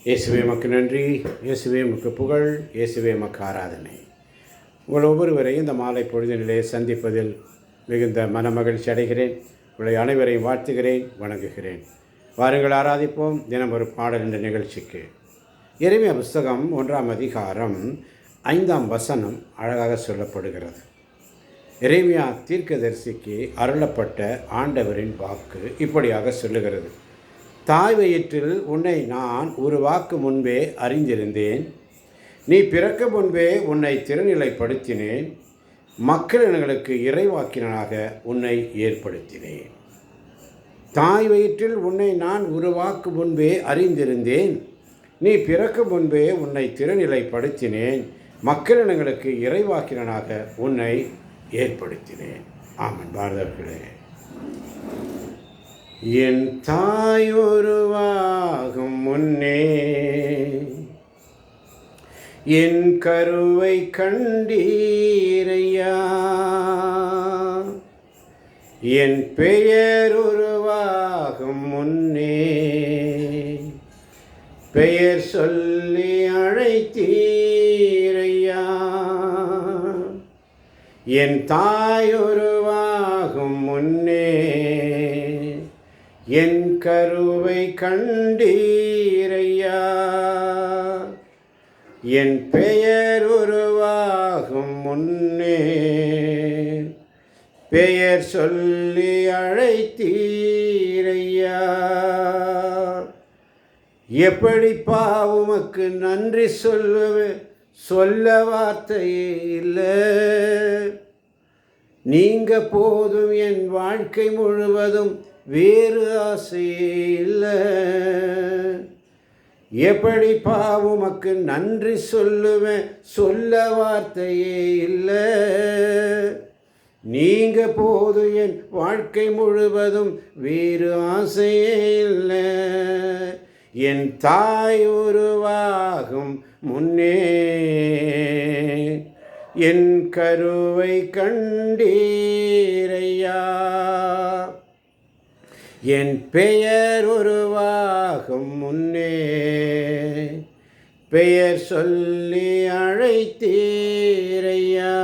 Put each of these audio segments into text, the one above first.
இயேசுவே மக்கு நன்றி, இயேசுவே மக்கு புகழ், இயேசுவே மக்கு ஆராதனை. உங்கள் ஒவ்வொருவரையும் இந்த மாலை பொழுதினிலே சந்திப்பதில் மிகுந்த மனமகிழ்ச்சி அடைகிறேன். உங்களை அனைவரையும் வாழ்த்துகிறேன், வணங்குகிறேன். வாருங்கள் ஆராதிப்போம். தினம் ஒரு பாடல் என்ற நிகழ்ச்சிக்கு எரேமியா புஸ்தகம் 1ஆம் அதிகாரம் 5ஆம் வசனம் அழகாக சொல்லப்படுகிறது. எரேமியா தீர்க்கதரிசிக்கு அருளப்பட்ட ஆண்டவரின் வாக்கு இப்படியாக சொல்லுகிறது. தாய் வயிற்றில் உன்னை நான் உருவாக்கு முன்பே அறிந்திருந்தேன். நீ பிறக்க முன்பே உன்னை திருநிலைப்படுத்தினேன். மக்களினங்களுக்கு இறைவாக்கினனாக உன்னை ஏற்படுத்தினேன். தாய் வயிற்றில் உன்னை நான் உருவாக்கு முன்பே அறிந்திருந்தேன். நீ பிறக்க முன்பே உன்னை திருநிலைப்படுத்தினேன். மக்களினங்களுக்கு இறைவாக்கினனாக உன்னை ஏற்படுத்தினேன். ஆமன். பாரதர்களே, என் தாய் உருவாகும் முன்னே என் கருவை கண்டீரையா. என் பெயர் உருவாகும் முன்னே பெயர் சொல்லி அழைத்தீரையா. என் தாய் உருவாகும் முன்னே என் கருவை கண்டீரையா. என் பெயர் உருவாகும் முன்னே பெயர் சொல்லி அழைத்தீரையா. எப்படிப்பா உமக்கு நன்றி சொல்ல வார்த்தையே இல்லை. நீங்க போதும், என் வாழ்க்கை முழுவதும் வேறு ஆசையே இல்லை. எப்படிப்பா உமக்கு நன்றி சொல்ல வார்த்தையே இல்லை. நீங்க போதும், என் வாழ்க்கை முழுவதும் வேறு ஆசையே இல்லை. என் தாய் உருவாகும் முன்னே என் கருவை கண்டீரையா. என் பெயர் உருவாகும் முன்னே பெயர் சொல்லி அழைத்தீரையா.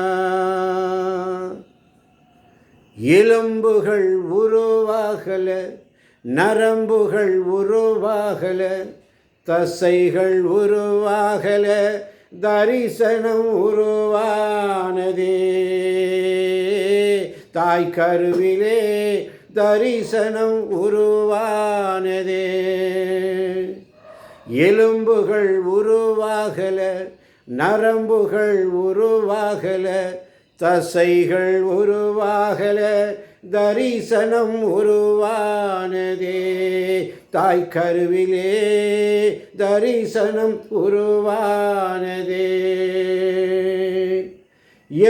எலும்புகள் உருவாகல, நரம்புகள் உருவாகல, தசைகள் உருவாகல, தரிசனம் உருவானதே. தாய் கருவிலே தரிசனம் உருவானதே. எலும்புகள் உருவாகல, நரம்புகள் உருவாகல, தசைகள் உருவாகல, தரிசனம் உருவானதே. தாய் கருவிலே தரிசனம் உருவானதே.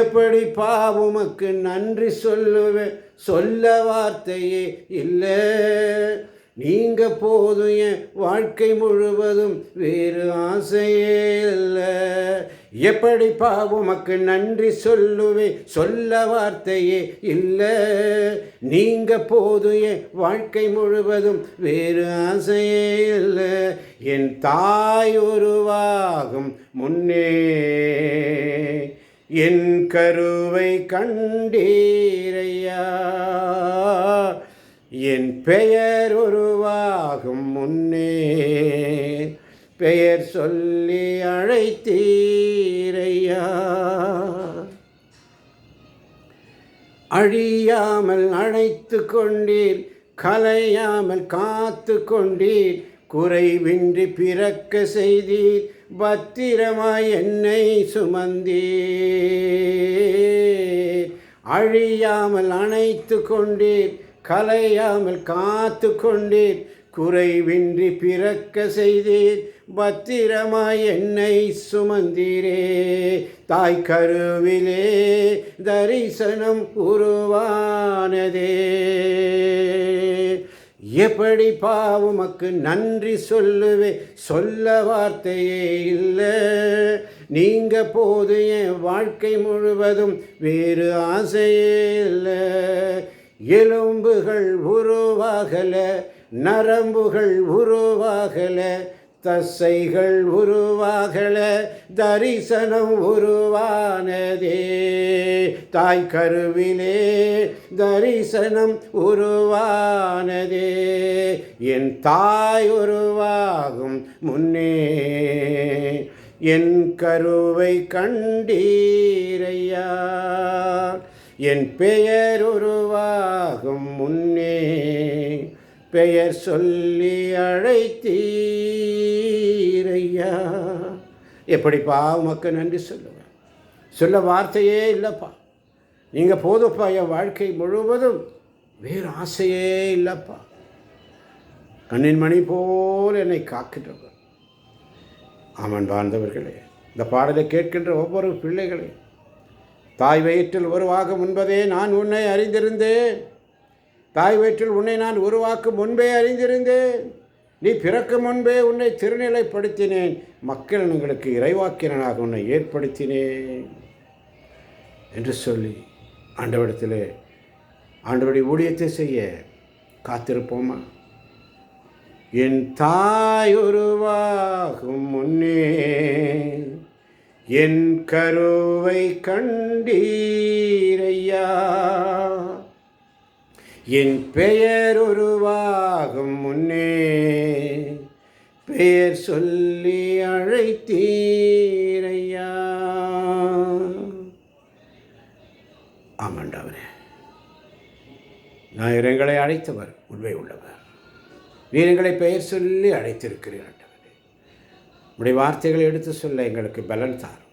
எப்படி பாவுமக்கு நன்றி சொல்ல வார்த்தையே இல்லை. நீங்க போதும், என் வாழ்க்கை முழுவதும் வேறு ஆசையே இல்லை. எப்படி பாவுமக்கு நன்றி சொல்ல வார்த்தையே இல்லை. நீங்க போதும், என் வாழ்க்கை முழுவதும் வேறு ஆசையே இல்லை. என் தாய் உருவாகும் முன்னே என் கருவை கண்டீரையா. என் பெயர் உருவாகும் முன்னே பெயர் சொல்லி அழைத்தீரையா. அழியாமல் அழைத்து கொண்டீர், கலையாமல் காத்து கொண்டீர், குறைவின்றி பிறக்க செய்தீர், பத்திரமாய் என்னை சுமந்தீர். அழியாமல் அணைத்து கொண்டீர், கலையாமல் காத்து கொண்டீர், குறைவின்றி பிறக்க செய்தீர், பத்திரமாய் என்னை சுமந்தீரே. தாய் கருவிலே தரிசனம் உருவானதே. எப்படி பாவுமக்கு நன்றி சொல்ல வார்த்தையே இல்லை. நீங்க போது, என் வாழ்க்கை முழுவதும் வேறு ஆசையே இல்லை. எலும்புகள் உருவாகல, நரம்புகள் உருவாகல, தசைகள் உருவாகல தரிசனம் உருவானதே. தாய் கருவிலே தரிசனம் உருவானதே. என் தாய் உருவாகும் முன்னே என் கருவை கண்டீரையா. என் பெயர் உருவாகும் முன்னே பெயர் சொல்லி அழைத்தீரையா. எப்படிப்பா உமக்கு நன்றி சொல்லுவேன்? சொல்ல வார்த்தையே இல்லைப்பா. நீங்கள் போதுப்பா. என் வாழ்க்கை முழுவதும் வேறு ஆசையே இல்லைப்பா. கண்ணின் மணி போல் என்னை காக்கின்றவர். ஆமன் வாழ்ந்தவர்களே, இந்த பாடலை கேட்கின்ற ஒவ்வொரு பிள்ளைகளே, தாய் வயிற்றில் உருவாகும் முன்பதே நான் உன்னை அறிந்திருந்தேன். தாய் வயிற்றில் உன்னை நான் உருவாக்கும் முன்பே அறிந்திருந்தேன். நீ பிறக்கும் முன்பே உன்னை திருநிலைப்படுத்தினேன். மக்கள் உங்களுக்கு இறைவாக்கினனாக உன்னை ஏற்படுத்தினேன் என்று சொல்லி ஆண்டவரிடத்திலே ஆண்டவருடைய ஊழியத்தை செய்ய காத்திருப்போமா? என் தாய் உருவாகும் முன்னே என் கருவை கண்டீரையா. என் பெயர் உருவாகும் முன்னே பெயர் சொல்லி அழைத்தீரையா. ஆமாண்டவரே, நான் எங்களை அழைத்தவர் உண்மை உள்ளவர். நீர் எங்களை பெயர் சொல்லி அழைத்திருக்கிறீர் ஆண்டவரே. உடைய வார்த்தைகளை எடுத்து சொல்ல எங்களுக்கு பலன் தாரும்.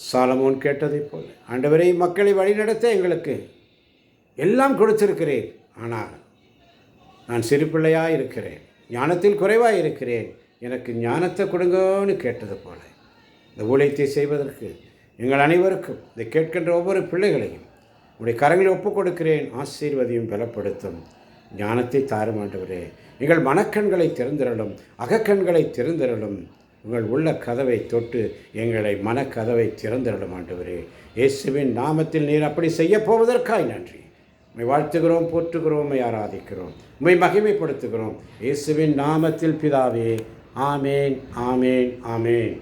சாலமோன் கேட்டதைப் போல ஆண்டவரை மக்களை வழிநடத்த எங்களுக்கு எல்லாம் கொடுத்திருக்கிறேன். ஆனால் நான் சிறு பிள்ளையாக இருக்கிறேன், ஞானத்தில் குறைவாக இருக்கிறேன், எனக்கு ஞானத்தை கொடுங்கன்னு கேட்டது போல இந்த ஊழியத்தை செய்வதற்கு எங்கள் அனைவருக்கும் இதை கேட்கின்ற ஒவ்வொரு பிள்ளைகளையும் உடைய கரங்களை ஒப்புக் கொடுக்கிறேன். ஆசீர்வதியும் பலப்படுத்தும். ஞானத்தை தாரும் ஆண்டவரே. எங்கள் மனக்கண்களை திறந்திரலும், அகக்கண்களை திறந்திரலும். உங்கள் உள்ள கதவை தொட்டு எங்களை மனக்கதவை திறந்திரலும் ஆண்டவரே. இயேசுவின் நாமத்தில் நீர் அப்படி செய்ய போவதற்காய் நன்றி. உம்மை வாழ்த்துகிறோம், போற்றுகிறோம், உம்மை ஆராதிக்கிறோம், உம்மை மகிமைப்படுத்துகிறோம். இயேசுவின் நாமத்தில் பிதாவே. ஆமேன், ஆமேன், ஆமேன்.